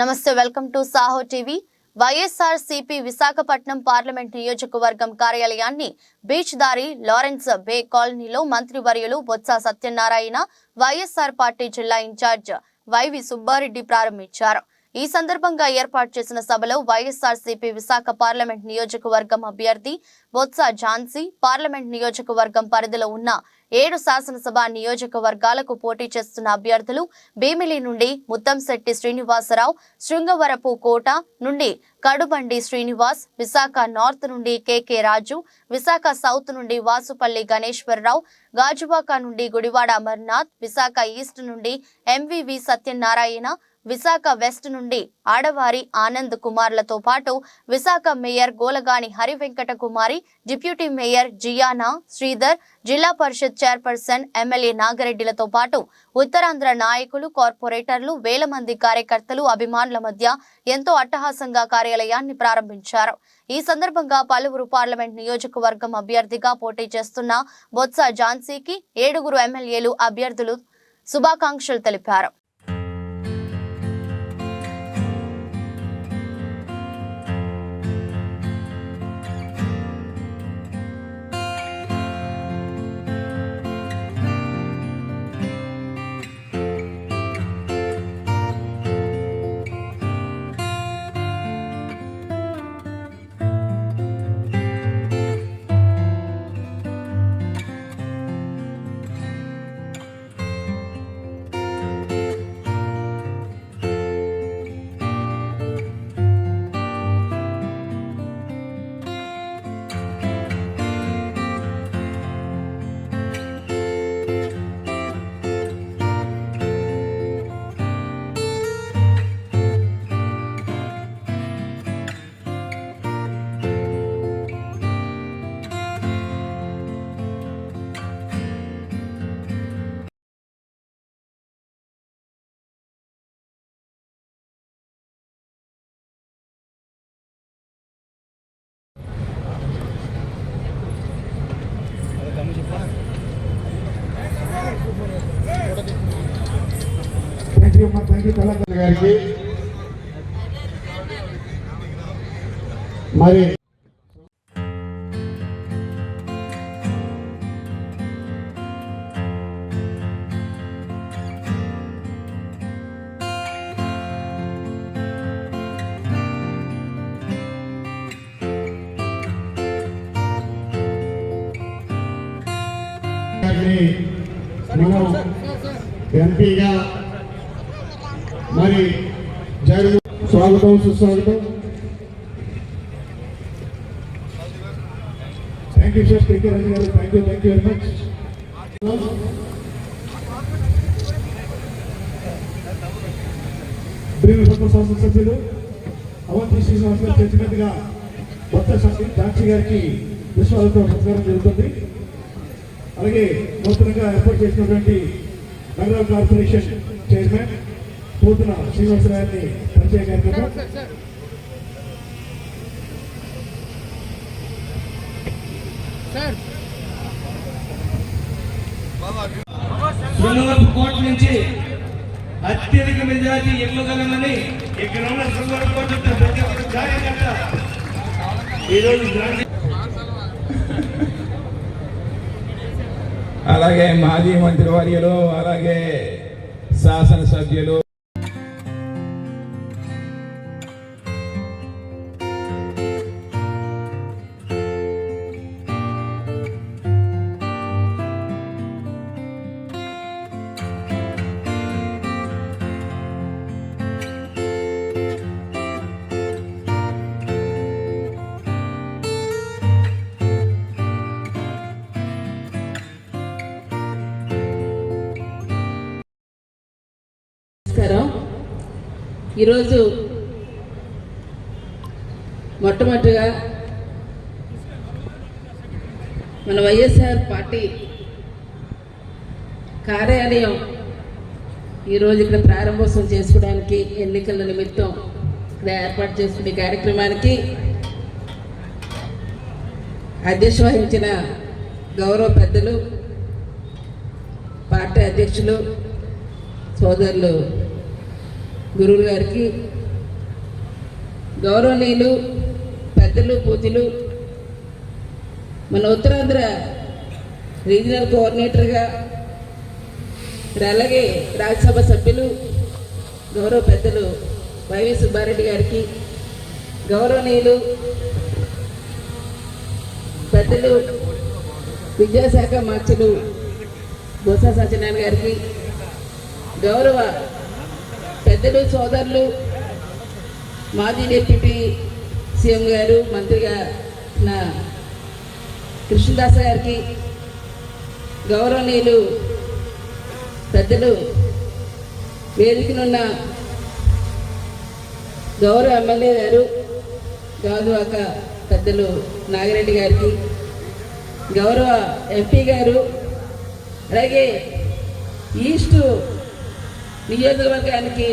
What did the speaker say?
నమస్తే, welcome to Saaho TV. YSRCP Visakhapatnam parliament నియోజకవర్గం కార్యాలయాన్ని బీచ్ దారి లారెన్స్ బే కాలనీలో మంత్రివర్యులు బొత్స సత్యనారాయణ, వైఎస్ఆర్ పార్టీ జిల్లా ఇన్ఛార్జ్ వైవి సుబ్బారెడ్డి ప్రారంభించారు. ఈ సందర్భంగా ఏర్పాటు చేసిన సభలో వైఎస్ఆర్సీపీ విశాఖ పార్లమెంట్ నియోజకవర్గం అభ్యర్థి బొత్స ఝాన్సీ, పార్లమెంట్ నియోజకవర్గం పరిధిలో ఉన్న 7 శాసనసభ నియోజకవర్గాలకు పోటీ చేస్తున్న అభ్యర్థులు భీమిలి నుండి ముత్తంశెట్టి శ్రీనివాసరావు, శృంగవరపు కోట నుండి కడుబండి శ్రీనివాస్, విశాఖ నార్త్ నుండి కేకే రాజు, విశాఖ సౌత్ నుండి వాసుపల్లి గణేశ్వరరావు, గాజువాక నుండి గుడివాడ అమర్నాథ్, విశాఖ ఈస్ట్ నుండి ఎంవివి సత్యనారాయణ, విశాఖ వెస్ట్ నుండి ఆడవారి ఆనంద్ కుమార్లతో పాటు విశాఖ మేయర్ గోలగాని హరివెంకట కుమారి, డిప్యూటీ మేయర్ జియానా శ్రీధర్, జిల్లా పరిషత్ చైర్పర్సన్ ఎమ్మెల్యే నాగరెడ్డిలతో పాటు ఉత్తరాంధ్ర నాయకులు, కార్పొరేటర్లు, వేల మంది కార్యకర్తలు, అభిమానుల మధ్య ఎంతో అట్టహాసంగా కార్యాలయాన్ని ప్రారంభించారు. ఈ సందర్భంగా పలువురు పార్లమెంట్ నియోజకవర్గం అభ్యర్థిగా పోటీ చేస్తున్న బొత్స ఝాన్సీకి 7 ఎమ్మెల్యేలు అభ్యర్థులు శుభాకాంక్షలు తెలిపారు. థ్యాంక్ యూ కళాకారు గారికి. మరి మనం ఎంపీగా మరి జగన్ స్వాగతం, సుస్వాగతం. థ్యాంక్ యూ సార్, కేకే రాజు గారు. Thank you very much. Bhimavaram శాసనసభ్యులు అవంతి శ్రీనివాస్ గారు చేసినట్టుగా బొత్స ఝాన్సీ గారికి విశ్వాసంతో సత్కారం జరుగుతుంది. అలాగే నూతనంగా ఏర్పాటు చేసినటువంటి నగర కార్పొరేషన్ చైర్మన్ పోతున్న శ్రీనివాసరావుని పరిచయ కార్యక్రమం. శృంగవరపు కోట నుంచి అత్యధిక మెజార్టీ ఇవ్వగలమని ఇక్కడ ఉన్న శృంగవరపు కోట ప్రతి ఒక్క కార్యకర్త ఈరోజు అలాగే మాజీ మంత్రివర్యులు, అలాగే శాసనసభ్యులు, ఈరోజు మొట్టమొదటిగా మన వైఎస్ఆర్ పార్టీ కార్యాలయం ఈరోజు ఇక్కడ ప్రారంభోత్సవం చేసుకోవడానికి ఎన్నికల నిమిత్తం ఇక్కడ ఏర్పాటు చేసుకునే కార్యక్రమానికి అధ్యక్ష వహించిన గౌరవ పెద్దలు పార్టీ అధ్యక్షులు సోదరులు గురువు గారికి గౌరవనీయులు పెద్దలు పూజలు మన ఉత్తరాంధ్ర రీజనల్ కోఆర్డినేటర్గా మరి అలాగే రాజ్యసభ సభ్యులు గౌరవ పెద్దలు వైవి సుబ్బారెడ్డి గారికి, గౌరవనీయులు పెద్దలు విద్యాశాఖ మార్చులు బొత్స సత్యనారాయణ గారికి, గౌరవ పెద్దలు సోదరులు మాజీ డిప్యూటీ సీఎం గారు మంత్రిగా నా కృష్ణదాస్ గారికి, గౌరవనీయులు పెద్దలు వేదికనున్న గౌరవ ఎమ్మెల్యే గారు గాజువాక పెద్దలు నాగిరెడ్డి గారికి, గౌరవ ఎంపీ గారు, అలాగే ఈస్ట్ నియోజకవర్గానికి